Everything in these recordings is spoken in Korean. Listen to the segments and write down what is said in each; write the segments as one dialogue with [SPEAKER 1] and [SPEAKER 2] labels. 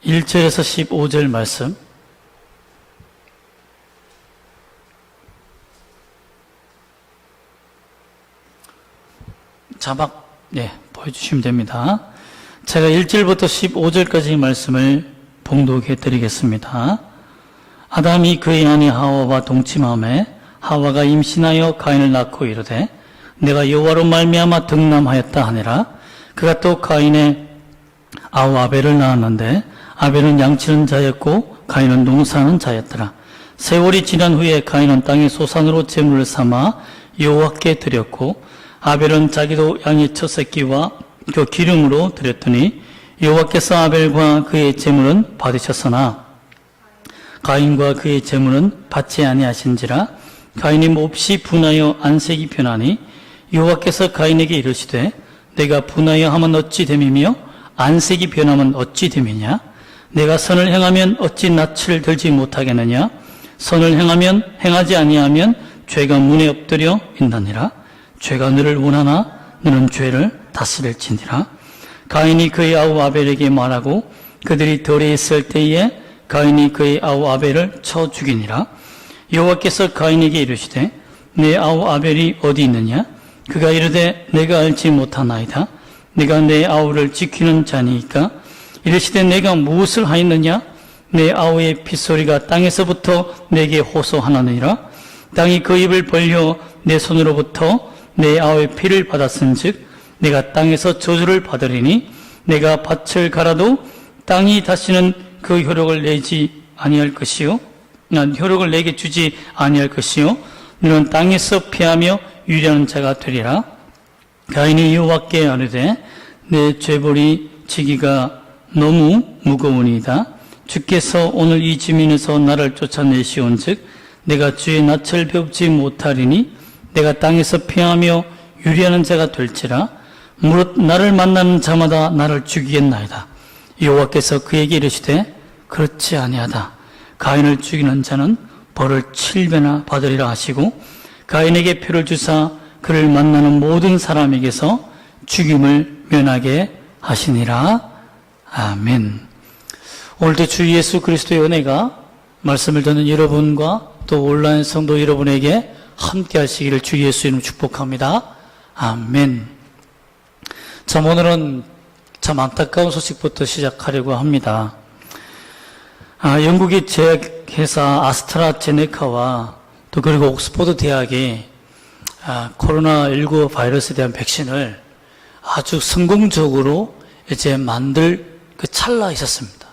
[SPEAKER 1] 1절에서 15절 말씀. 자막 보여주시면 됩니다. 제가 1절부터 15절까지 말씀을 봉독해 드리겠습니다. 아담이 그의 아내 하와와 동침하매 하와가 임신하여 가인을 낳고 이르되 내가 여호와로 말미암아 득남하였다 하니라. 그가 또 가인의 아우 아벨을 낳았는데 아벨은 양치는 자였고 가인은 농사하는 자였더라. 세월이 지난 후에 가인은 땅의 소산으로 제물을 삼아 여호와께 드렸고 아벨은 자기도 양의 첫 새끼와 그 기름으로 드렸더니 여호와께서 아벨과 그의 제물은 받으셨으나 가인과 그의 제물은 받지 아니하신지라. 가인이 몹시 분하여 안색이 변하니 여호와께서 가인에게 이르시되 내가 분하여 하면 어찌 됨이며 안색이 변하면 어찌 됨이냐. 내가 선을 행하면 어찌 낯을 들지 못하겠느냐. 선을 행하지 아니하면 죄가 문에 엎드려 있나니라. 죄가 너를 원하나 너는 죄를 다스릴지니라. 가인이 그의 아우 아벨에게 말하고 그들이 덜에 있을 때에 가인이 그의 아우 아벨을 쳐 죽이니라. 여호와께서 가인에게 이르시되 내 아우 아벨이 어디 있느냐. 그가 이르되 내가 알지 못하나이다. 내가 내 아우를 지키는 자니이까. 이르시되 내가 무엇을 하였느냐. 내 아우의 핏소리가 땅에서부터 내게 호소하나니라. 땅이 그 입을 벌려 내 손으로부터 내 아우의 피를 받았은즉 내가 땅에서 저주를 받으리니 내가 밭을 갈아도 땅이 다시는 그 효력을 내지 아니할 것이요 효력을 내게 주지 아니할 것이요 너는 땅에서 피하며 유리하는 자가 되리라. 가인이 여호와께 아뢰되 내 죄벌이 지기가 너무 무거우니이다. 주께서 오늘 이 지민에서 나를 쫓아내시온즉 내가 주의 낯을 배우지 못하리니 내가 땅에서 피하며 유리하는 자가 될지라. 무릇 나를 만나는 자마다 나를 죽이겠나이다. 여호와께서 그에게 이르시되 그렇지 아니하다. 가인을 죽이는 자는 벌을 7배나 받으리라 하시고 가인에게 표를 주사 그를 만나는 모든 사람에게서 죽임을 면하게 하시니라. 아멘. 오늘도 주 예수 그리스도의 은혜가 말씀을 듣는 여러분과 또 온라인 성도 여러분에게 함께 하시기를 주 예수 이름으로 축복합니다. 아멘. 참 오늘은 참 안타까운 소식부터 시작하려고 합니다. 영국의 제약회사 아스트라제네카와 또 그리고 옥스퍼드 대학이 코로나19 바이러스에 대한 백신을 아주 성공적으로 이제 만들 그 찰나에 있었습니다.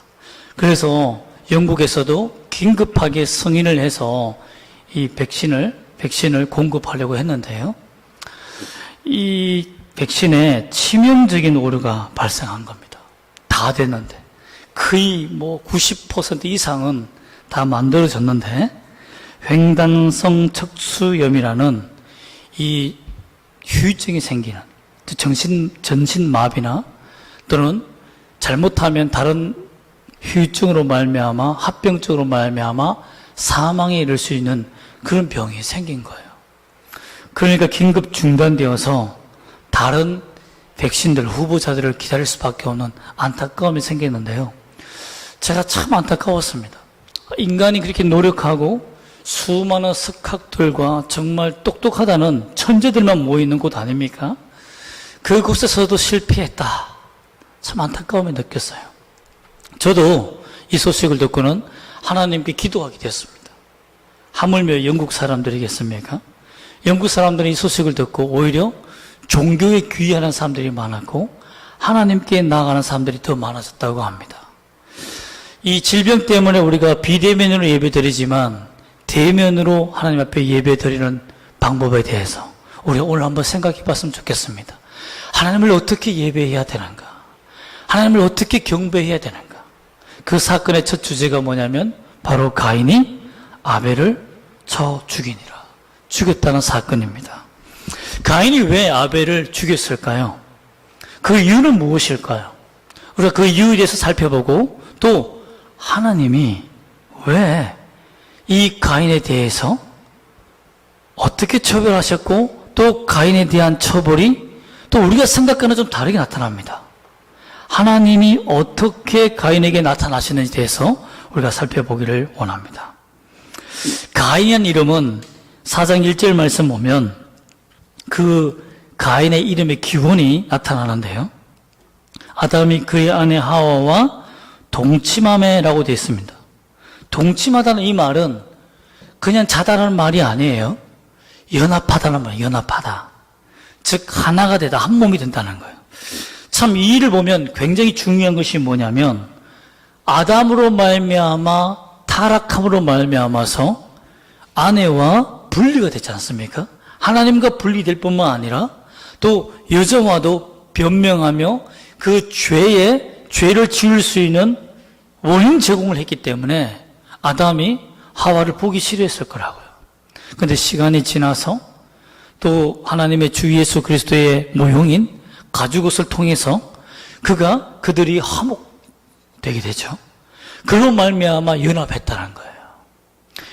[SPEAKER 1] 그래서 영국에서도 긴급하게 승인을 해서 이 백신을 공급하려고 했는데요. 이 백신에 치명적인 오류가 발생한 겁니다. 다 됐는데 거의 90% 이상은 다 만들어졌는데 횡단성 척수염이라는 이 후유증이 생기는 전신마비나 또는 잘못하면 다른 후유증으로 말미암아 합병증으로 말미암아 사망에 이를 수 있는 그런 병이 생긴 거예요. 그러니까 긴급 중단되어서 다른 백신들 후보자들을 기다릴 수밖에 없는 안타까움이 생겼는데요. 제가 참 안타까웠습니다. 인간이 그렇게 노력하고 수많은 석학들과 정말 똑똑하다는 천재들만 모이는 곳 아닙니까? 그곳에서도 실패했다. 참 안타까움을 느꼈어요. 저도 이 소식을 듣고는 하나님께 기도하게 됐습니다. 하물며 영국 사람들이겠습니까? 영국 사람들은 이 소식을 듣고 오히려 종교에 귀의하는 사람들이 많았고 하나님께 나아가는 사람들이 더 많아졌다고 합니다. 이 질병 때문에 우리가 비대면으로 예배드리지만 대면으로 하나님 앞에 예배드리는 방법에 대해서 우리가 오늘 한번 생각해 봤으면 좋겠습니다. 하나님을 어떻게 예배해야 되는가? 하나님을 어떻게 경배해야 되는가? 그 사건의 첫 주제가 뭐냐면 바로 가인이 아벨을 쳐 죽였다는 사건입니다. 가인이 왜 아벨을 죽였을까요? 그 이유는 무엇일까요? 우리가 그 이유에 대해서 살펴보고 또 하나님이 왜 이 가인에 대해서 어떻게 처벌하셨고 또 가인에 대한 처벌이 또 우리가 생각과는 좀 다르게 나타납니다. 하나님이 어떻게 가인에게 나타나시는지에 대해서 우리가 살펴보기를 원합니다. 가인이라는 이름은 4장 1절 말씀 보면 그 가인의 이름의 기원이 나타나는데요. 아담이 그의 아내 하와와 동침하매라고 되어 있습니다. 동침하다는 이 말은 그냥 자다라는 말이 아니에요. 연합하다는 말이에요. 연합하다. 즉 하나가 되다, 한 몸이 된다는 거예요. 참 이 일을 보면 굉장히 중요한 것이 뭐냐면 아담으로 말미암아 타락함으로 말미암아서 아내와 분리가 되지 않습니까? 하나님과 분리될 뿐만 아니라 또 여자와도 변명하며 그 죄를 지을 수 있는 원인 제공을 했기 때문에 아담이 하와를 보기 싫어했을 거라고요. 그런데 시간이 지나서 또 하나님의 주 예수 그리스도의 모형인 가죽옷을 통해서 그들이 화목되게 되죠. 그로 말미암아 연합했다는 거예요.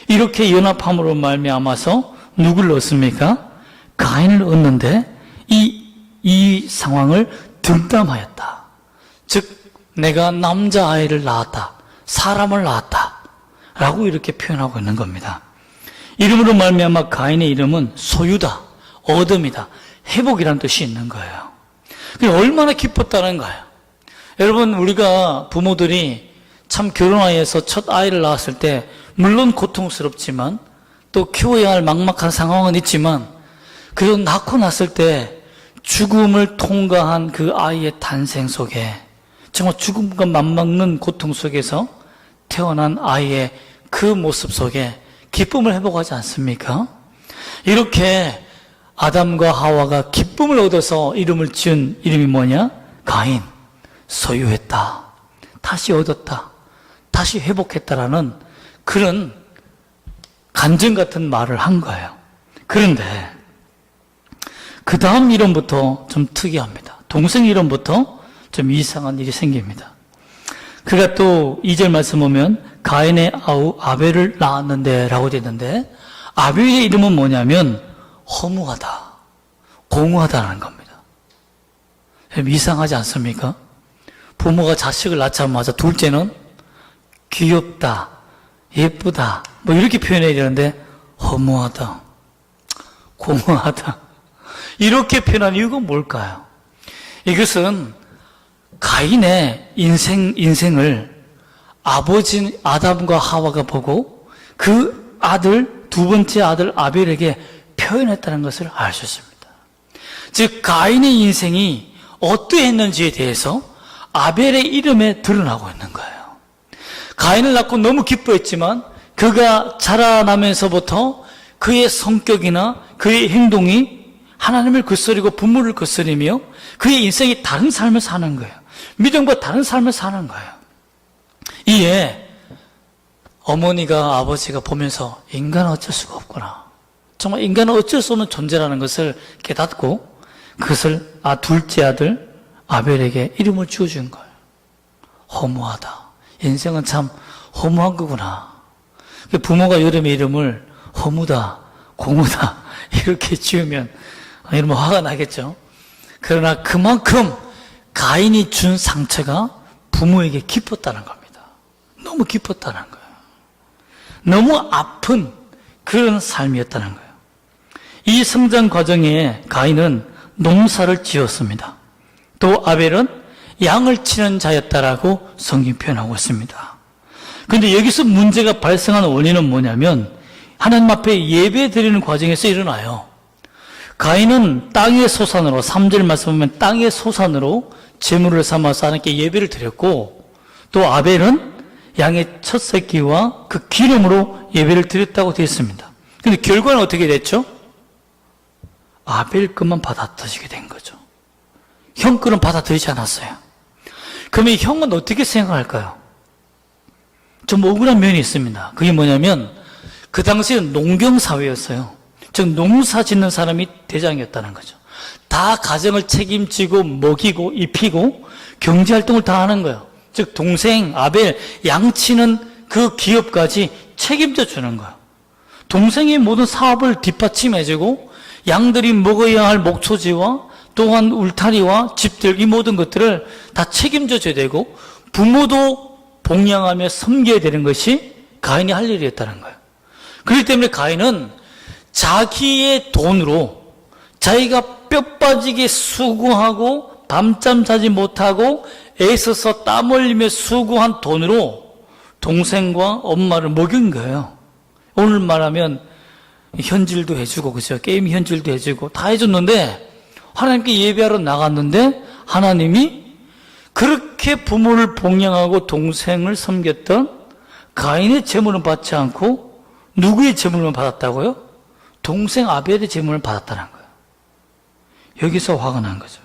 [SPEAKER 1] 이렇게 연합함으로 말미암아서 누구를 얻습니까? 가인을 얻는데 이 상황을 득담하였다. 즉 내가 남자아이를 낳았다. 사람을 낳았다. 라고 이렇게 표현하고 있는 겁니다. 이름으로 말미암아 가인의 이름은 소유다, 얻음이다, 회복이라는 뜻이 있는 거예요. 얼마나 기뻤다는 거예요. 여러분, 우리가 부모들이 참 결혼하여서 첫 아이를 낳았을 때 물론 고통스럽지만 또 키워야 할 막막한 상황은 있지만 그래도 낳고 났을 때 죽음을 통과한 그 아이의 탄생 속에 정말 죽음과 맞먹는 고통 속에서 태어난 아이의 그 모습 속에 기쁨을 회복하지 않습니까? 이렇게 아담과 하와가 기쁨을 얻어서 이름을 지은 이름이 뭐냐? 가인, 소유했다, 다시 얻었다, 다시 회복했다라는 그런 간증 같은 말을 한 거예요. 그런데 그 다음 이름부터 좀 특이합니다. 동생 이름부터 좀 이상한 일이 생깁니다. 그가 또 2절 말씀 보면 가인의 아우 아벨을 낳았는데 라고 되어 있는데 아벨의 이름은 뭐냐면 허무하다, 공허하다는 겁니다. 이상하지 않습니까? 부모가 자식을 낳자마자 둘째는 귀엽다, 예쁘다 뭐 이렇게 표현해야 되는데 허무하다, 공허하다 이렇게 표현한 이유가 뭘까요? 이것은 가인의 인생을 아버지 아담과 하와가 보고 그 아들, 두 번째 아들 아벨에게 표현했다는 것을 알 수 있습니다. 즉 가인의 인생이 어떠했는지에 대해서 아벨의 이름에 드러나고 있는 거예요. 가인을 낳고 너무 기뻐했지만 그가 자라나면서부터 그의 성격이나 그의 행동이 하나님을 거스리고 부모를 거스리며 그의 인생이 다른 삶을 사는 거예요. 믿음과 다른 삶을 사는 거예요. 이에 어머니가 아버지가 보면서 인간은 어쩔 수가 없구나, 정말 인간은 어쩔 수 없는 존재라는 것을 깨닫고 그것을 둘째 아들 아벨에게 이름을 지어준 거예요. 허무하다, 인생은 참 허무한 거구나. 부모가 여름의 이름을 허무다, 공허다 이렇게 지으면 여러분 화가 나겠죠. 그러나 그만큼 가인이 준 상처가 부모에게 깊었다는 겁니다. 너무 깊었다는 거예요. 너무 아픈 그런 삶이었다는 거예요. 이 성장 과정에 가인은 농사를 지었습니다. 또 아벨은 양을 치는 자였다라고 성경이 표현하고 있습니다. 그런데 여기서 문제가 발생하는 원인은 뭐냐면 하나님 앞에 예배 드리는 과정에서 일어나요. 가인은 땅의 소산으로 3절 말씀 보면 땅의 소산으로 제물을 삼아서 하나님께 예배를 드렸고 또 아벨은 양의 첫 새끼와 그 기름으로 예배를 드렸다고 되어 있습니다. 그런데 결과는 어떻게 됐죠? 아벨 것만 받아들이게 된 거죠. 형 것은 받아들이지 않았어요. 그러면 형은 어떻게 생각할까요? 좀 억울한 면이 있습니다. 그게 뭐냐면 그 당시에는 농경사회였어요. 즉 농사 짓는 사람이 대장이었다는 거죠. 다 가정을 책임지고 먹이고 입히고 경제활동을 다 하는 거예요. 즉 동생 아벨 양치는 그 기업까지 책임져 주는 거예요. 동생이 모든 사업을 뒷받침해주고 양들이 먹어야 할 목초지와 또한 울타리와 집들 이 모든 것들을 다 책임져 줘야 되고 부모도 복양하며 섬겨야 되는 것이 가인이 할 일이었다는 거예요. 그렇기 때문에 가인은 자기의 돈으로 자기가 뼈 빠지게 수고하고 밤잠 자지 못하고 애써서 땀 흘리며 수고한 돈으로 동생과 엄마를 먹인 거예요. 오늘 말하면 현질도 해주고, 그죠? 게임 현질도 해주고 다 해줬는데 하나님께 예배하러 나갔는데 하나님이 그렇게 부모를 복양하고 동생을 섬겼던 가인의 재물은 받지 않고 누구의 재물만 받았다고요? 동생 아벨의 재물을 받았다는 거예요. 여기서 화가 난 거죠.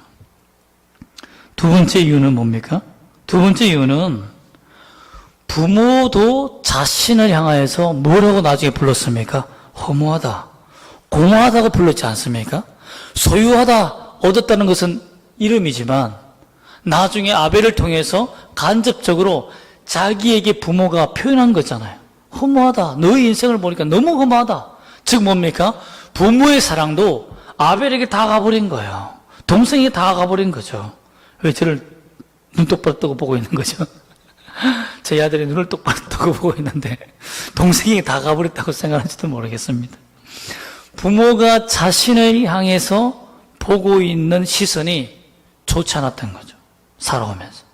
[SPEAKER 1] 두 번째 이유는 뭡니까? 두 번째 이유는 부모도 자신을 향하여서 뭐라고 나중에 불렀습니까? 허무하다, 공허하다고 불렀지 않습니까? 소유하다, 얻었다는 것은 이름이지만 나중에 아벨을 통해서 간접적으로 자기에게 부모가 표현한 거잖아요. 허무하다, 너의 인생을 보니까 너무 허무하다. 즉 뭡니까? 부모의 사랑도 아벨에게 다 가버린 거예요. 동생에게 다 가버린 거죠. 왜 저를 눈 똑바로 뜨고 보고 있는 거죠? 제 아들이 눈을 똑바로 뜨고 보고 있는데 동생이 다 가버렸다고 생각하는지도 모르겠습니다. 부모가 자신을 향해서 보고 있는 시선이 좋지 않았던 거죠. 살아오면서.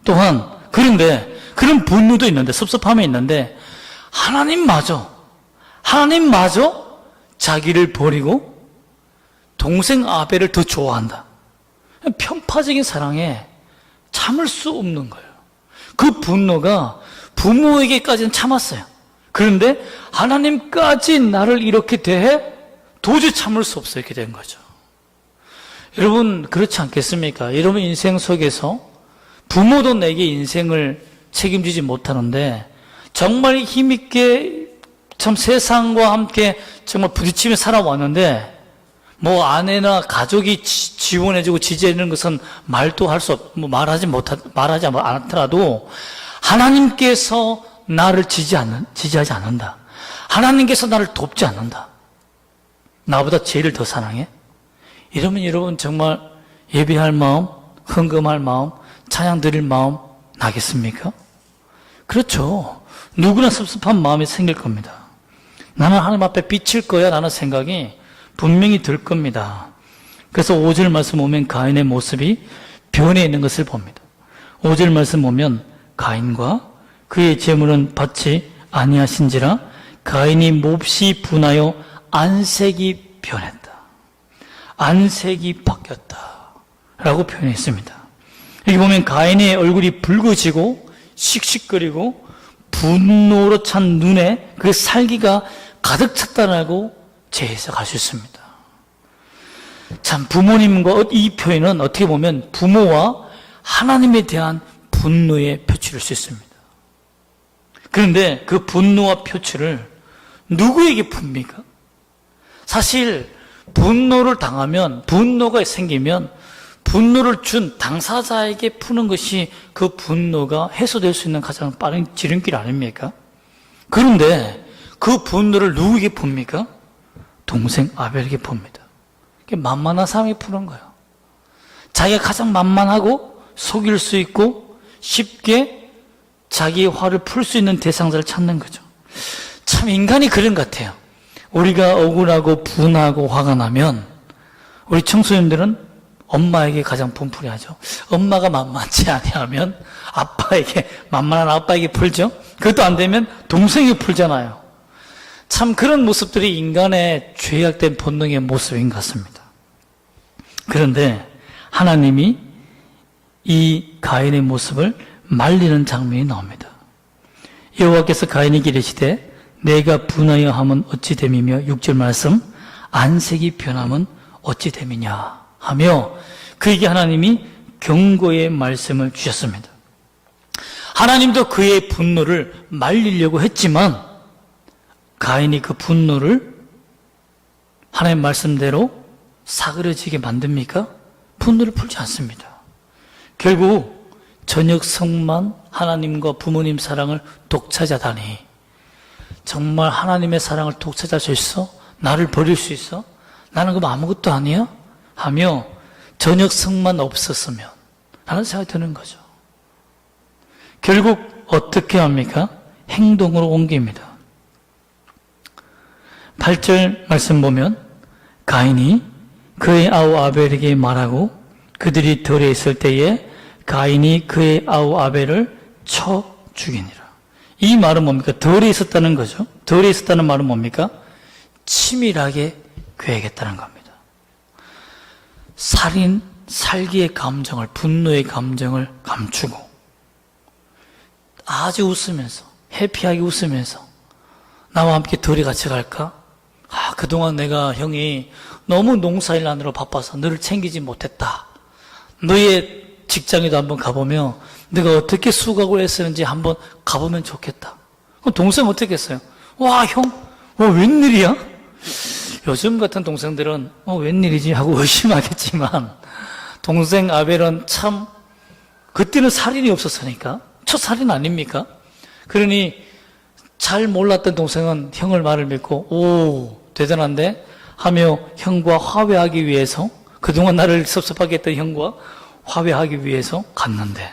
[SPEAKER 1] 또한 그런데 그런 분노도 있는데 섭섭함이 있는데 하나님마저 자기를 버리고 동생 아벨을 더 좋아한다. 편파적인 사랑에 참을 수 없는 거예요. 그 분노가 부모에게까지는 참았어요. 그런데 하나님까지 나를 이렇게 대해 도저히 참을 수 없어 이렇게 된 거죠. 여러분 그렇지 않겠습니까? 여러분 인생 속에서 부모도 내게 인생을 책임지지 못하는데 정말 힘있게 참 세상과 함께 정말 부딪히며 살아왔는데 뭐 아내나 가족이 지원해주고 지지해주는 것은 말도 할 수 없고 말하지 않더라도 하나님께서 나를 지지하지 않는다. 하나님께서 나를 돕지 않는다. 나보다 죄를 더 사랑해? 이러면 여러분 정말 예배할 마음, 헌금할 마음, 찬양 드릴 마음 나겠습니까? 그렇죠. 누구나 섭섭한 마음이 생길 겁니다. 나는 하나님 앞에 비칠 거야 라는 생각이 분명히 들 겁니다. 그래서 5절 말씀 보면 가인의 모습이 변해 있는 것을 봅니다. 5절 말씀 보면 가인과 그의 재물은 받지 아니하신지라 가인이 몹시 분하여 안색이 변했다. 안색이 바뀌었다 라고 표현했습니다. 여기 보면 가인의 얼굴이 붉어지고 씩씩거리고 분노로 찬 눈에 그 살기가 가득 찼다라고 재해석할 수 있습니다. 참 부모님과 이 표현은 어떻게 보면 부모와 하나님에 대한 분노의 표출일 수 있습니다. 그런데 그 분노와 표출을 누구에게 풉니까? 사실 분노를 당하면, 분노가 생기면 분노를 준 당사자에게 푸는 것이 그 분노가 해소될 수 있는 가장 빠른 지름길 아닙니까? 그런데 그 분노를 누구에게 풉니까? 동생 아벨에게 풉니다. 만만한 사람이 푸는 거예요. 자기가 가장 만만하고 속일 수 있고 쉽게 자기의 화를 풀 수 있는 대상자를 찾는 거죠. 참 인간이 그런 것 같아요. 우리가 억울하고 분하고 화가 나면 우리 청소년들은 엄마에게 가장 분풀이 하죠. 엄마가 만만치 아니하면 만만한 아빠에게 풀죠. 그것도 안 되면 동생이 풀잖아요. 참 그런 모습들이 인간의 죄악된 본능의 모습인 것 같습니다. 그런데 하나님이 이 가인의 모습을 말리는 장면이 나옵니다. 여호와께서 가인에게 이르시되 내가 분하여 함은 어찌 됨이며 6절 말씀 안색이 변함은 어찌 됨이냐 하며 그에게 하나님이 경고의 말씀을 주셨습니다. 하나님도 그의 분노를 말리려고 했지만 가인이 그 분노를 하나님 말씀대로 사그러지게 만듭니까? 분노를 풀지 않습니다. 결국 저녁 성만 하나님과 부모님 사랑을 독차지하다니 정말 하나님의 사랑을 독차지할 수 있어? 나를 버릴 수 있어? 나는 그럼 아무것도 아니야? 하며 저녁성만 없었으면 라는 생각이 드는 거죠. 결국 어떻게 합니까? 행동으로 옮깁니다. 8절 말씀 보면 가인이 그의 아우 아벨에게 말하고 그들이 들에 있을 때에 가인이 그의 아우 아벨을 쳐 죽이니라. 이 말은 뭡니까? 덜에 있었다는 거죠. 덜에 있었다는 말은 뭡니까? 치밀하게 계획했다는 겁니다. 살기의 감정을, 분노의 감정을 감추고 아주 웃으면서, 해피하게 웃으면서 나와 함께 덜에 같이 갈까? 그동안 내가 형이 너무 농사일 하느라 바빠서 너를 챙기지 못했다. 너의 직장에도 한번 가보며 내가 어떻게 수고하고 했었는지 한번 가보면 좋겠다. 그럼 동생 어떻게 했어요? 와, 형, 웬일이야? 요즘 같은 동생들은 웬일이지 하고 의심하겠지만 동생 아벨은 참 그때는 살인이 없었으니까 첫 살인 아닙니까? 그러니 잘 몰랐던 동생은 형을 말을 믿고 오 대단한데 하며 형과 화해하기 위해서 그동안 나를 섭섭하게 했던 형과 화해하기 위해서 갔는데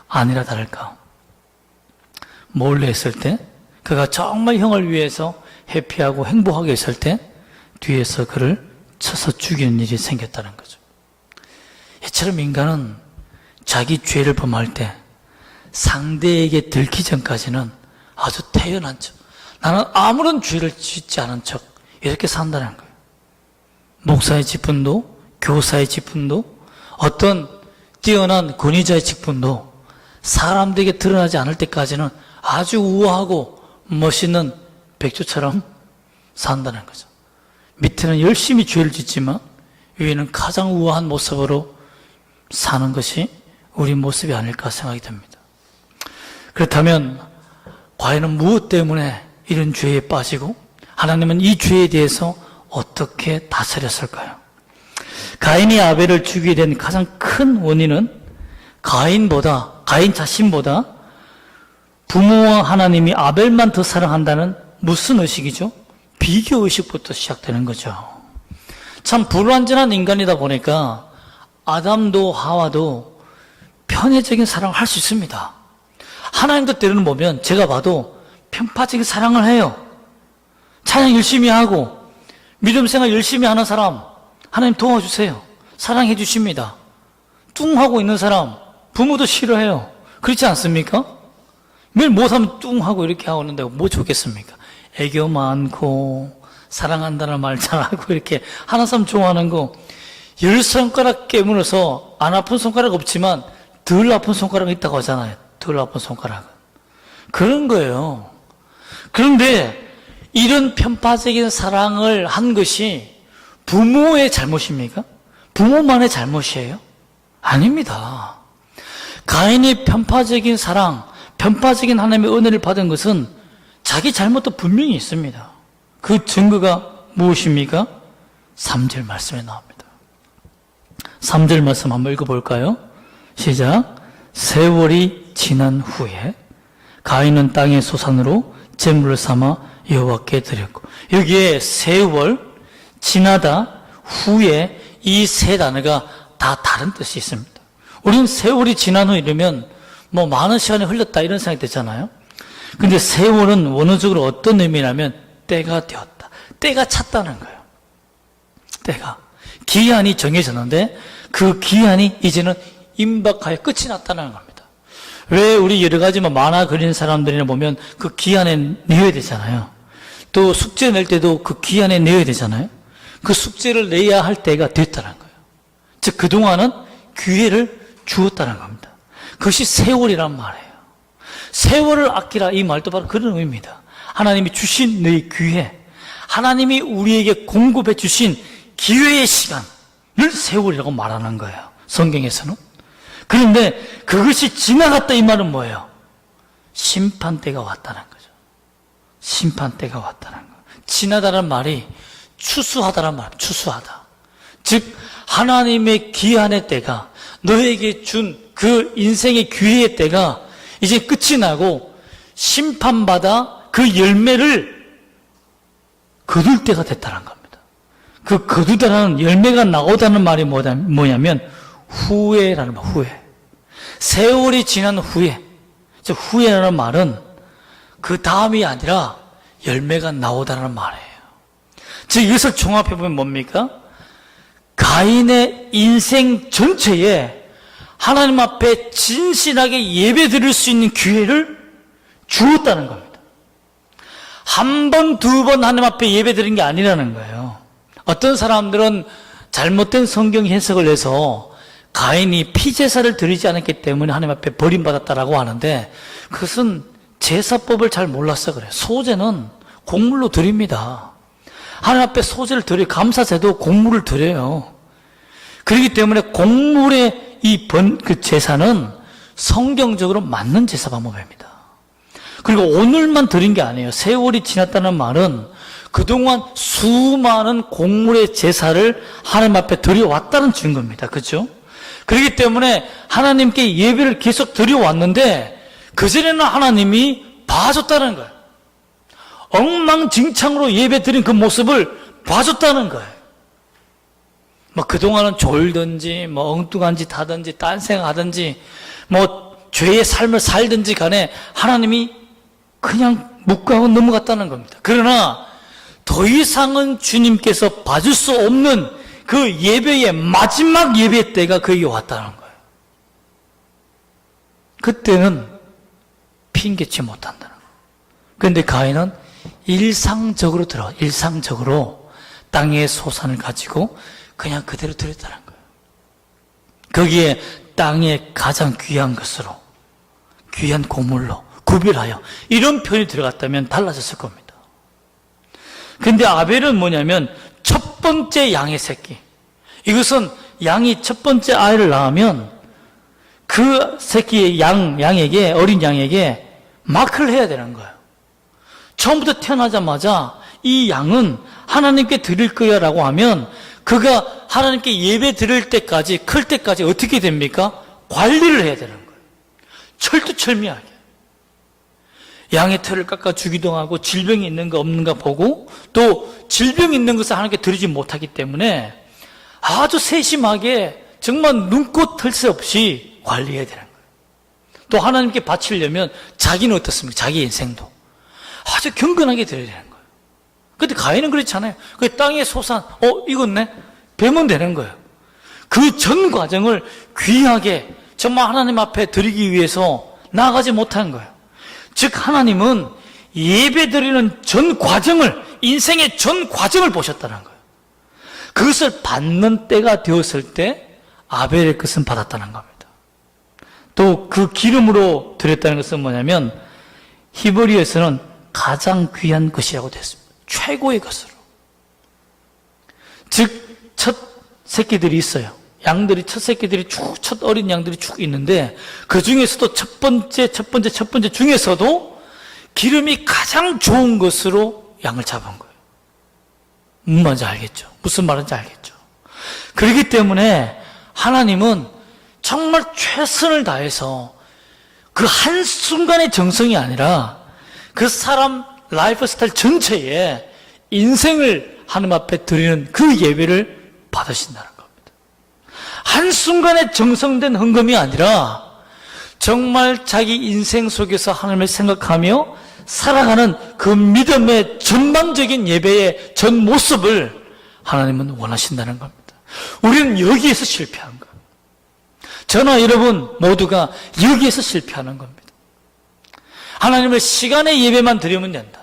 [SPEAKER 1] 아니라 다를까 몰래 했을 때 그가 정말 형을 위해서 해피하고 행복하게 했을 때 뒤에서 그를 쳐서 죽이는 일이 생겼다는 거죠. 이처럼 인간은 자기 죄를 범할 때 상대에게 들키 전까지는 아주 태연한 척, 나는 아무런 죄를 짓지 않은 척 이렇게 산다는 거예요. 목사의 직분도, 교사의 직분도, 어떤 뛰어난 권위자의 직분도 사람들에게 드러나지 않을 때까지는 아주 우아하고 멋있는 백조처럼 산다는 거죠. 밑에는 열심히 죄를 짓지만 위에는 가장 우아한 모습으로 사는 것이 우리 모습이 아닐까 생각이 듭니다. 그렇다면 과연 무엇 때문에 이런 죄에 빠지고 하나님은 이 죄에 대해서 어떻게 다스렸을까요? 가인이 아벨을 죽이게 된 가장 큰 원인은 가인 자신보다 부모와 하나님이 아벨만 더 사랑한다는 무슨 의식이죠? 비교의식부터 시작되는 거죠. 참 불완전한 인간이다 보니까 아담도 하와도 편애적인 사랑을 할 수 있습니다. 하나님도 때로는 보면 제가 봐도 편파적인 사랑을 해요. 찬양 열심히 하고 믿음 생활 열심히 하는 사람 하나님 도와주세요. 사랑해 주십니다. 뚱하고 있는 사람 부모도 싫어해요. 그렇지 않습니까? 매일 못하면 뚱하고 이렇게 하고 있는데 뭐 좋겠습니까? 애교 많고 사랑한다는 말 잘하고 이렇게 하는 사람 좋아하는 거 10손가락 깨물어서 안 아픈 손가락 없지만 덜 아픈 손가락이 있다고 하잖아요. 덜 아픈 손가락은. 그런 거예요. 그런데 이런 편파적인 사랑을 한 것이 부모의 잘못입니까? 부모만의 잘못이에요? 아닙니다. 가인이 편파적인 사랑, 편파적인 하나님의 은혜를 받은 것은 자기 잘못도 분명히 있습니다. 그 증거가 무엇입니까? 3절 말씀에 나옵니다. 3절 말씀 한번 읽어볼까요? 시작. 세월이 지난 후에 가인은 땅의 소산으로 제물을 삼아 여호와께 드렸고, 여기에 세월, 지나다, 후에 이 세 단어가 다 다른 뜻이 있습니다. 우리는 세월이 지난 후 이러면 뭐 많은 시간이 흘렀다 이런 생각이 되잖아요. 근데 세월은 원어적으로 어떤 의미냐면 때가 되었다. 때가 찼다는 거예요. 때가. 기한이 정해졌는데 그 기한이 이제는 임박하여 끝이 났다는 겁니다. 왜 우리 여러 가지 만화 그리는 사람들이나 보면 그 기한에 내야 되잖아요. 또 숙제 낼 때도 그 기한에 내야 되잖아요. 그 숙제를 내야 할 때가 됐다는 거예요. 즉 그동안은 기회를 주었다는 겁니다. 그것이 세월이란 말이에요. 세월을 아끼라 이 말도 바로 그런 의미입니다. 하나님이 주신 너의 기회, 하나님이 우리에게 공급해 주신 기회의 시간을 세월이라고 말하는 거예요. 성경에서는. 그런데 그것이 지나갔다 이 말은 뭐예요? 심판때가 왔다는 거죠. 심판때가 왔다는 거예요. 지나다는 말이 추수하다는 말, 추수하다. 즉 하나님의 기한의 때가, 너에게 준 그 인생의 기회의 때가 이제 끝이 나고 심판받아 그 열매를 거둘 때가 됐다는 겁니다. 그 거두다라는 열매가 나오다는 말이 뭐냐면 후회라는 말, 후회. 세월이 지난 후에, 후회라는 말은 그 다음이 아니라 열매가 나오다는 말이에요. 즉 이것을 종합해 보면 뭡니까? 가인의 인생 전체에 하나님 앞에 진실하게 예배 드릴 수 있는 기회를 주었다는 겁니다. 한 번, 두 번 하나님 앞에 예배 드린 게 아니라는 거예요. 어떤 사람들은 잘못된 성경 해석을 해서 가인이 피제사를 드리지 않았기 때문에 하나님 앞에 버림받았다라고 하는데 그것은 제사법을 잘 몰라서 그래요. 소제는 곡물로 드립니다. 하나님 앞에 소제를 드려, 감사제도 곡물을 드려요. 그렇기 때문에 곡물의 그 제사는 성경적으로 맞는 제사 방법입니다. 그리고 오늘만 드린 게 아니에요. 세월이 지났다는 말은 그동안 수많은 곡물의 제사를 하나님 앞에 드려왔다는 증거입니다. 그렇죠? 그렇기 때문에 하나님께 예배를 계속 드려왔는데 그전에는 하나님이 봐줬다는 거예요. 엉망진창으로 예배 드린 그 모습을 봐줬다는 거예요. 그동안은 졸든지, 엉뚱한 짓 하든지, 딴 생각하든지, 죄의 삶을 살든지 간에 하나님이 그냥 묵과하고 넘어갔다는 겁니다. 그러나 더 이상은 주님께서 봐줄 수 없는 그 예배의 마지막 예배 때가 그에게 왔다는 거예요. 그때는 핑계치 못한다는 거예요. 그런데 가인은 일상적으로 땅의 소산을 가지고 그냥 그대로 드렸다는 거예요. 거기에 땅의 가장 귀한 것으로, 귀한 곡물로 구별하여 이런 표현이 들어갔다면 달라졌을 겁니다. 그런데 아벨은 뭐냐면 첫 번째 양의 새끼. 이것은 양이 첫 번째 아이를 낳으면 그 새끼의 양에게, 어린 양에게 마크를 해야 되는 거예요. 처음부터 태어나자마자 이 양은 하나님께 드릴 거야 라고 하면 그가 하나님께 예배 드릴 때까지, 클 때까지 어떻게 됩니까? 관리를 해야 되는 거예요. 철두철미하게. 양의 털을 깎아 주기도 하고 질병이 있는가 없는가 보고 또 질병이 있는 것을 하나님께 드리지 못하기 때문에 아주 세심하게 정말 눈꽃 털 새 없이 관리해야 되는 거예요. 또 하나님께 바치려면 자기는 어떻습니까? 자기 인생도 아주 경건하게 드려야 되는 거예요. 근데 가인은 그렇지 않아요. 그 땅의 소산, 익었네? 베면 되는 거예요. 그 전 과정을 귀하게 정말 하나님 앞에 드리기 위해서 나아가지 못한 거예요. 즉 하나님은 예배 드리는 전 과정을, 인생의 전 과정을 보셨다는 거예요. 그것을 받는 때가 되었을 때 아벨의 것은 받았다는 겁니다. 또 그 기름으로 드렸다는 것은 뭐냐면 히브리어에서는 가장 귀한 것이라고 됐습니다. 최고의 것으로. 즉 첫 새끼들이 있어요. 양들이, 첫 새끼들이 첫 어린 양들이 쭉 있는데 그 중에서도 첫 번째 중에서도 기름이 가장 좋은 것으로 양을 잡은 거예요. 무슨 말인지 알겠죠? 무슨 말인지 알겠죠? 그렇기 때문에 하나님은 정말 최선을 다해서 그 한순간의 정성이 아니라 그 사람 라이프 스타일 전체에 인생을 하나님 앞에 드리는 그 예배를 받으신다는 겁니다. 한순간에 정성된 헌금이 아니라 정말 자기 인생 속에서 하나님을 생각하며 살아가는 그 믿음의 전반적인 예배의 전 모습을 하나님은 원하신다는 겁니다. 우리는 여기에서 실패한 거예요. 저나 여러분 모두가 여기에서 실패하는 겁니다. 하나님을 시간의 예배만 드리면 된다.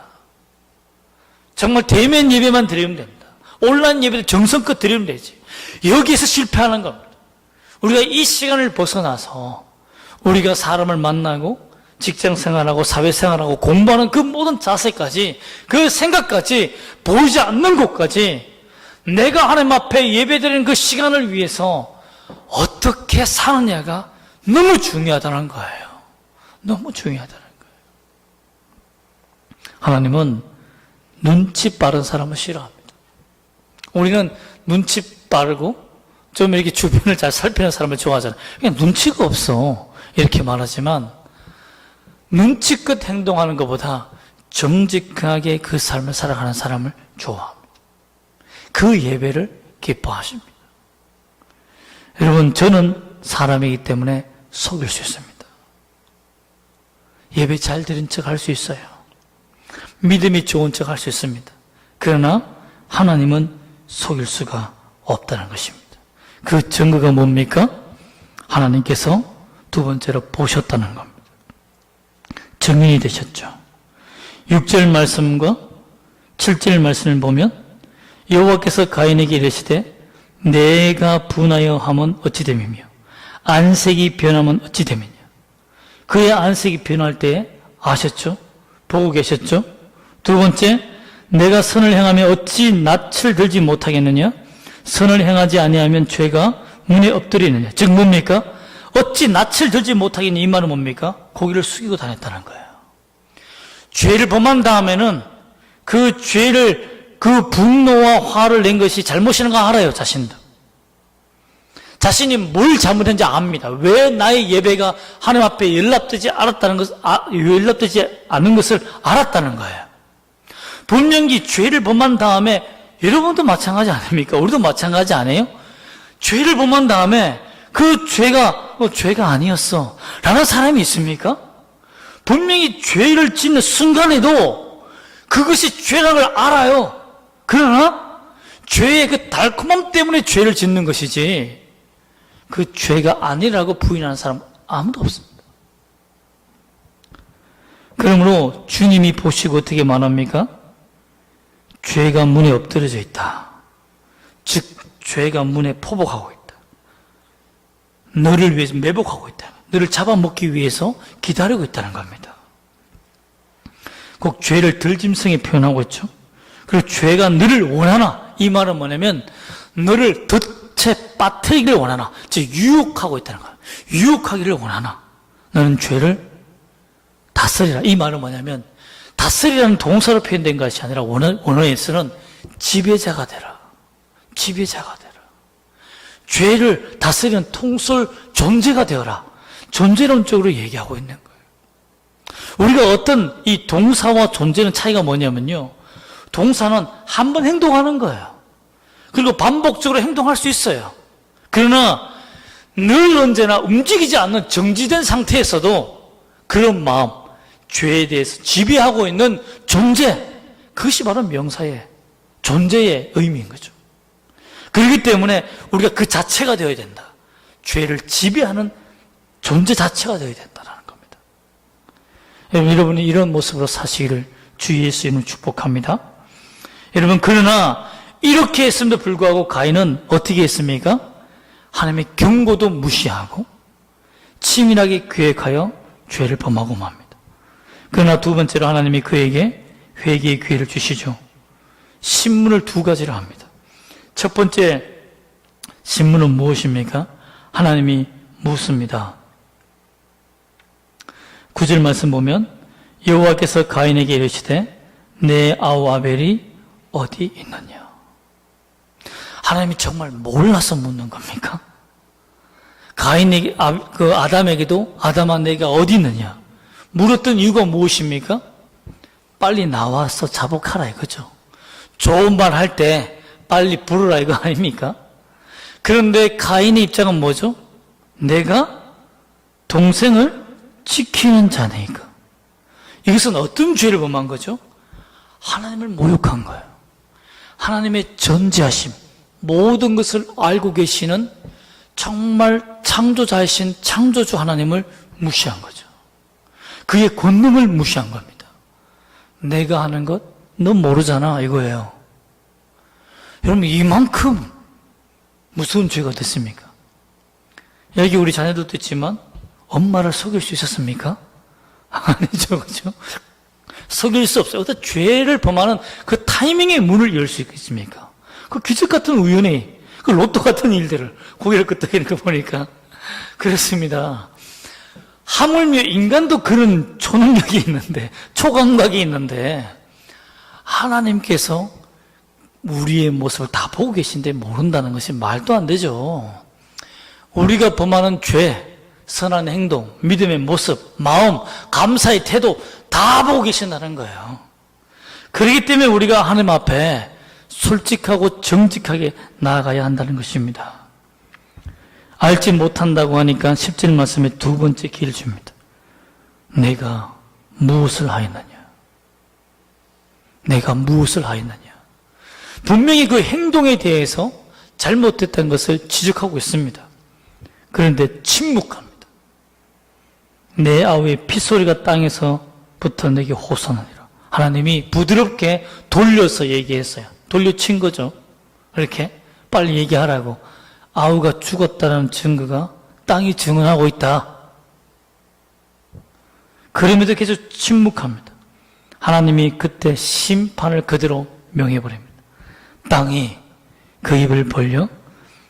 [SPEAKER 1] 정말 대면 예배만 드리면 됩니다. 온라인 예배를 정성껏 드리면 되지. 여기에서 실패하는 겁니다. 우리가 이 시간을 벗어나서 우리가 사람을 만나고 직장생활하고 사회생활하고 공부하는 그 모든 자세까지, 그 생각까지, 보이지 않는 곳까지 내가 하나님 앞에 예배드리는 그 시간을 위해서 어떻게 사느냐가 너무 중요하다는 거예요. 너무 중요하다는 거예요. 하나님은 눈치 빠른 사람을 싫어합니다. 우리는 눈치 빠르고 좀 이렇게 주변을 잘 살피는 사람을 좋아하잖아요. 그냥 눈치가 없어 이렇게 말하지만 눈치껏 행동하는 것보다 정직하게 그 삶을 살아가는 사람을 좋아합니다. 그 예배를 기뻐하십니다. 여러분, 저는 사람이기 때문에 속일 수 있습니다. 예배 잘 드린 척 할 수 있어요. 믿음이 좋은 척 할 수 있습니다. 그러나 하나님은 속일 수가 없다는 것입니다. 그 증거가 뭡니까? 하나님께서 두 번째로 보셨다는 겁니다. 증인이 되셨죠. 6절 말씀과 7절 말씀을 보면 여호와께서 가인에게 이르시되 내가 분하여 함은 어찌 됨이며 안색이 변하면 어찌 됨이냐. 그의 안색이 변할 때 아셨죠? 보고 계셨죠? 두 번째, 내가 선을 행하며 어찌 낯을 들지 못하겠느냐? 선을 행하지 아니하면 죄가 문에 엎드리느냐. 즉 뭡니까? 어찌 낯을 들지 못하겠느냐. 이 말은 뭡니까? 고개를 숙이고 다녔다는 거예요. 죄를 범한 다음에는 그 죄를, 그 분노와 화를 낸 것이 잘못이라는 거 알아요, 자신도. 자신이 뭘 잘못했는지 압니다. 왜 나의 예배가 하나님 앞에 연락되지 않은 것을 알았다는 거예요. 분명히 죄를 범한 다음에, 여러분도 마찬가지 아닙니까? 우리도 마찬가지 아니에요? 죄를 범한 다음에 그 죄가 죄가 아니었어 라는 사람이 있습니까? 분명히 죄를 짓는 순간에도 그것이 죄라는 걸 알아요. 그러나 죄의 그 달콤함 때문에 죄를 짓는 것이지 그 죄가 아니라고 부인하는 사람 아무도 없습니다. 그러므로 주님이 보시고 어떻게 말합니까? 죄가 문에 엎드려져 있다. 즉 죄가 문에 포복하고 있다. 너를 위해서 매복하고 있다. 너를 잡아먹기 위해서 기다리고 있다는 겁니다. 꼭 죄를 들짐승에 표현하고 있죠. 그리고 죄가 너를 원하나, 이 말은 뭐냐면 너를 덫에 빠뜨리기를 원하나, 즉 유혹하고 있다는 거예요. 유혹하기를 원하나 너는 죄를 다스리라. 이 말은 뭐냐면 다스리라는 동사로 표현된 것이 아니라 원어에서는 지배자가 되라. 지배자가 되라. 죄를 다스리는 통솔 존재가 되어라. 존재론적으로 얘기하고 있는 거예요. 우리가 어떤 이 동사와 존재는 차이가 뭐냐면요. 동사는 한 번 행동하는 거예요. 그리고 반복적으로 행동할 수 있어요. 그러나 늘 언제나 움직이지 않는 정지된 상태에서도 그런 마음, 죄에 대해서 지배하고 있는 존재, 그것이 바로 명사의 존재의 의미인 거죠. 그렇기 때문에 우리가 그 자체가 되어야 된다. 죄를 지배하는 존재 자체가 되어야 된다는 겁니다. 여러분이 이런 모습으로 사시기를 주 예수 이름으로 축복합니다. 여러분, 그러나 이렇게 했음에도 불구하고 가인은 어떻게 했습니까? 하나님의 경고도 무시하고 치밀하게 계획하여 죄를 범하고 맙니다. 그러나 두 번째로 하나님이 그에게 회개의 기회를 주시죠. 신문을 두 가지로 합니다. 첫 번째 신문은 무엇입니까? 하나님이 묻습니다. 9절 말씀 보면 여호와께서 가인에게 이르시되 내 아우 아벨이 어디 있느냐. 하나님이 정말 몰라서 묻는 겁니까? 가인에게, 아담에게도 아담아 내가 어디 있느냐 물었던 이유가 무엇입니까? 빨리 나와서 자복하라 이거죠. 좋은 말 할 때 빨리 부르라 이거 아닙니까? 그런데 가인의 입장은 뭐죠? 내가 동생을 지키는 자네이까. 이것은 어떤 죄를 범한 거죠? 하나님을 모욕한 거예요. 하나님의 전지하심, 모든 것을 알고 계시는 정말 창조자이신 창조주 하나님을 무시한 거죠. 그의 권능을 무시한 겁니다. 내가 하는 것 너 모르잖아 이거예요. 여러분, 이만큼 무서운 죄가 됐습니까? 여기 우리 자녀들도 있지만 엄마를 속일 수 있었습니까? 아니죠, 그죠? 속일 수 없어요. 어떤 죄를 범하는 그 타이밍에 문을 열 수 있겠습니까? 그 기적 같은 우연히, 그 로또 같은 일들을 고개를 끄덕이는 거 보니까 그렇습니다. 하물며 인간도 그런 초능력이 있는데, 초감각이 있는데 하나님께서 우리의 모습을 다 보고 계신데 모른다는 것이 말도 안 되죠. 우리가 범하는 죄, 선한 행동, 믿음의 모습, 마음, 감사의 태도 다 보고 계신다는 거예요. 그렇기 때문에 우리가 하나님 앞에 솔직하고 정직하게 나아가야 한다는 것입니다. 알지 못한다고 하니까 10절 말씀에 두 번째 기회를 줍니다. 내가 무엇을 하였느냐? 내가 무엇을 하였느냐? 분명히 그 행동에 대해서 잘못됐다는 것을 지적하고 있습니다. 그런데 침묵합니다. 내 아우의 핏소리가 땅에서부터 내게 호소하느니라. 하나님이 부드럽게 돌려서 얘기했어요. 돌려친 거죠. 이렇게 빨리 얘기하라고. 아우가 죽었다는 증거가 땅이 증언하고 있다. 그럼에도 계속 침묵합니다. 하나님이 그때 심판을 그대로 명해버립니다. 땅이 그 입을 벌려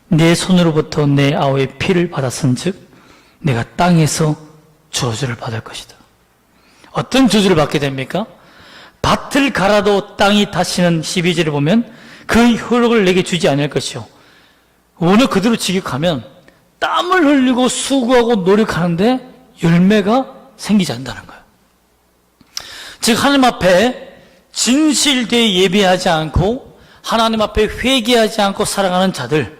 [SPEAKER 1] 내 손으로부터 내 아우의 피를 받았은즉 내가 땅에서 저주를 받을 것이다. 어떤 저주를 받게 됩니까? 밭을 갈아도 땅이 다시는 12절에 보면 그 효력을 내게 주지 않을 것이요. 원을 그대로 지격하면 땀을 흘리고 수고하고 노력하는데 열매가 생기지 않는다는 거예요. 즉 하나님 앞에 진실되게 예배하지 않고 하나님 앞에 회개하지 않고 살아가는 자들,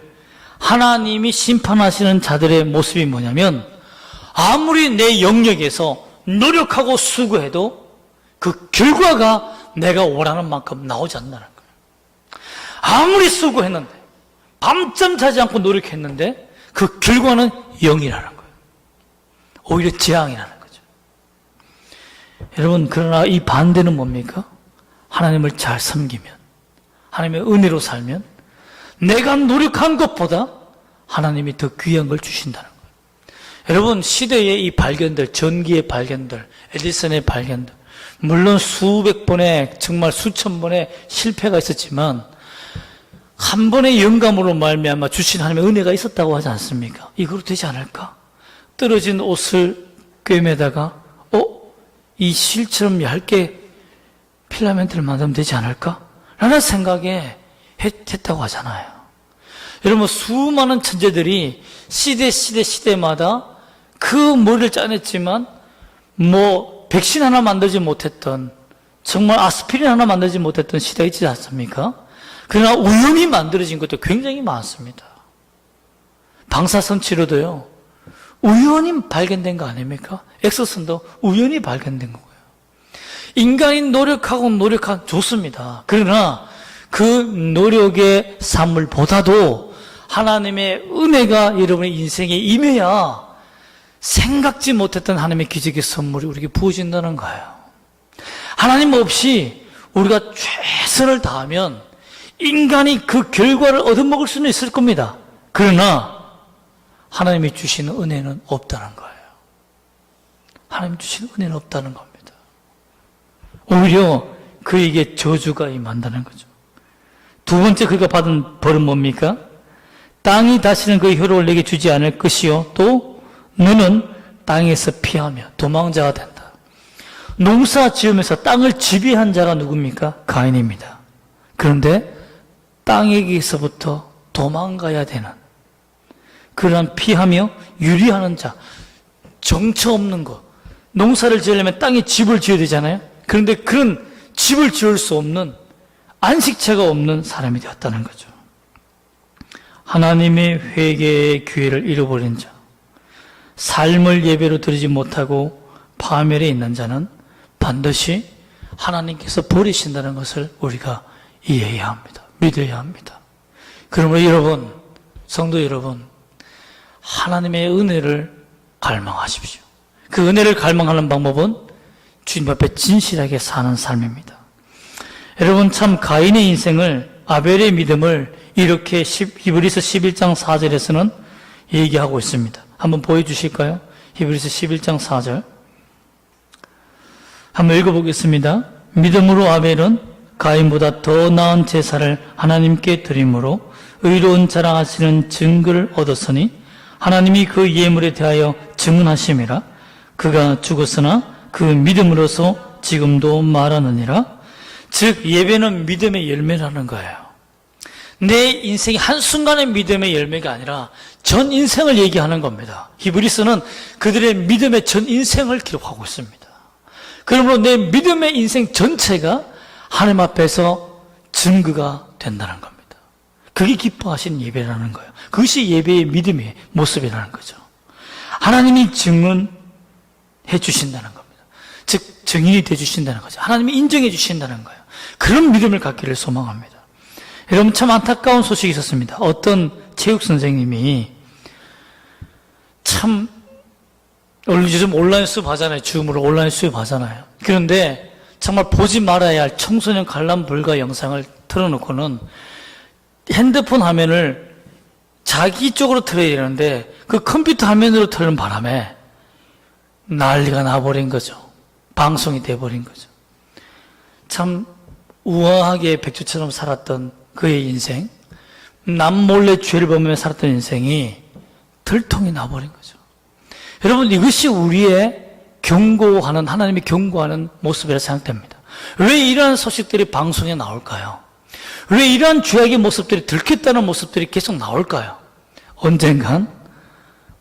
[SPEAKER 1] 하나님이 심판하시는 자들의 모습이 뭐냐면 아무리 내 영역에서 노력하고 수고해도 그 결과가 내가 원하는 만큼 나오지 않는다는 거예요. 아무리 수고했는데 밤잠 자지 않고 노력했는데 그 결과는 0이라는 거예요. 오히려 재앙이라는 거죠. 여러분, 그러나 이 반대는 뭡니까? 하나님을 잘 섬기면, 하나님의 은혜로 살면 내가 노력한 것보다 하나님이 더 귀한 걸 주신다는 거예요. 여러분, 시대의 이 발견들, 전기의 발견들, 에디슨의 발견들, 물론 수백 번의, 정말 수천 번의 실패가 있었지만 한 번의 영감으로 말미암아 주신 하나님의 은혜가 있었다고 하지 않습니까? 이거로 되지 않을까? 떨어진 옷을 꿰매다가 이 실처럼 얇게 필라멘트를 만들면 되지 않을까? 라는 생각에 했다고 하잖아요. 여러분, 수많은 천재들이 시대마다 그 머리를 짜냈지만 백신 하나 만들지 못했던, 정말 아스피린 하나 만들지 못했던 시대가 있지 않습니까? 그러나 우연히 만들어진 것도 굉장히 많습니다. 방사선 치료도요, 우연히 발견된 거 아닙니까? 엑소선도 우연히 발견된 거고요. 인간이 노력하고 좋습니다. 그러나 그 노력의 산물보다도 하나님의 은혜가 여러분의 인생에 임해야 생각지 못했던 하나님의 기적의 선물이 우리에게 부어진다는 거예요. 하나님 없이 우리가 최선을 다하면 인간이 그 결과를 얻어먹을 수는 있을 겁니다. 그러나 하나님이 주시는 은혜는 없다는 거예요. 하나님이 주시는 은혜는 없다는 겁니다. 오히려 그에게 저주가 임한다는 거죠. 두 번째 그가 받은 벌은 뭡니까? 땅이 다시는 그 효력을 내게 주지 않을 것이요, 또 너는 땅에서 피하며 도망자가 된다. 농사 지으면서 땅을 지배한 자가 누굽니까? 가인입니다. 그런데 땅에게서부터 도망가야 되는, 그러한 피하며 유리하는 자, 정처 없는 것. 농사를 지으려면 땅에 집을 지어야 되잖아요. 그런데 그런 집을 지을 수 없는, 안식처가 없는 사람이 되었다는 거죠. 하나님의 회개의 기회를 잃어버린 자, 삶을 예배로 드리지 못하고 파멸에 있는 자는 반드시 하나님께서 버리신다는 것을 우리가 이해해야 합니다. 믿어야 합니다. 그러므로 여러분, 성도 여러분, 하나님의 은혜를 갈망하십시오. 그 은혜를 갈망하는 방법은 주님 앞에 진실하게 사는 삶입니다. 여러분, 참 가인의 인생을, 아벨의 믿음을 이렇게 히브리서 11장 4절에서는 얘기하고 있습니다. 한번 보여주실까요? 히브리서 11장 4절 한번 읽어보겠습니다. 믿음으로 아벨은 가인보다 더 나은 제사를 하나님께 드림으로 의로운 자랑하시는 증거를 얻었으니 하나님이 그 예물에 대하여 증언하심이라. 그가 죽었으나 그 믿음으로서 지금도 말하느니라. 즉 예배는 믿음의 열매라는 거예요. 내 인생이 한순간의 믿음의 열매가 아니라 전 인생을 얘기하는 겁니다. 히브리서는 그들의 믿음의 전 인생을 기록하고 있습니다. 그러므로 내 믿음의 인생 전체가 하나님 앞에서 증거가 되는 된다는 겁니다. 그게 기뻐하시는 예배라는 거예요. 그것이 예배의 믿음의 모습이라는 거죠. 하나님이 증언해 주신다는 겁니다. 즉 증인이 돼 주신다는 거죠. 하나님이 인정해 주신다는 거예요. 그런 믿음을 갖기를 소망합니다. 여러분, 참 안타까운 소식이 있었습니다. 어떤 체육 선생님이 참 요즘 온라인 수업 하잖아요. 줌으로 온라인 수업 하잖아요. 그런데 정말 보지 말아야 할 청소년 관람 불가 영상을 틀어놓고는 핸드폰 화면을 자기 쪽으로 틀어야 되는데 그 컴퓨터 화면으로 틀는 바람에 난리가 나버린 거죠. 방송이 돼버린 거죠. 참 우아하게 백주처럼 살았던 그의 인생, 남 몰래 죄를 범하며 살았던 인생이 들통이 나버린 거죠. 여러분, 이것이 우리의 경고하는, 하나님이 경고하는 모습이라 생각됩니다. 왜 이러한 소식들이 방송에 나올까요? 왜 이러한 죄악의 모습들이 들켰다는 모습들이 계속 나올까요? 언젠간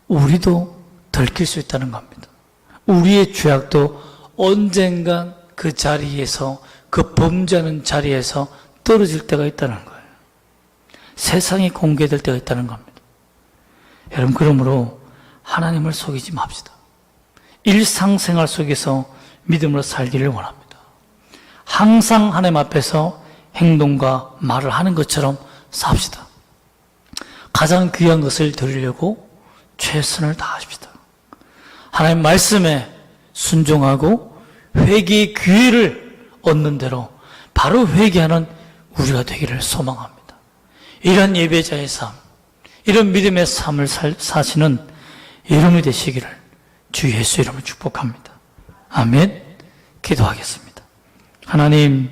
[SPEAKER 1] 우리도 들킬 수 있다는 겁니다. 우리의 죄악도 언젠간 그 자리에서, 그 범죄하는 자리에서 떨어질 때가 있다는 거예요. 세상이 공개될 때가 있다는 겁니다. 여러분, 그러므로 하나님을 속이지 맙시다. 일상생활 속에서 믿음으로 살기를 원합니다. 항상 하나님 앞에서 행동과 말을 하는 것처럼 삽시다. 가장 귀한 것을 드리려고 최선을 다하십시다. 하나님 말씀에 순종하고 회개의 기회를 얻는 대로 바로 회개하는 우리가 되기를 소망합니다. 이런 예배자의 삶, 이런 믿음의 삶을 사시는 여러분이 되시기를 주 예수 이름으로 축복합니다. 아멘. 기도하겠습니다. 하나님,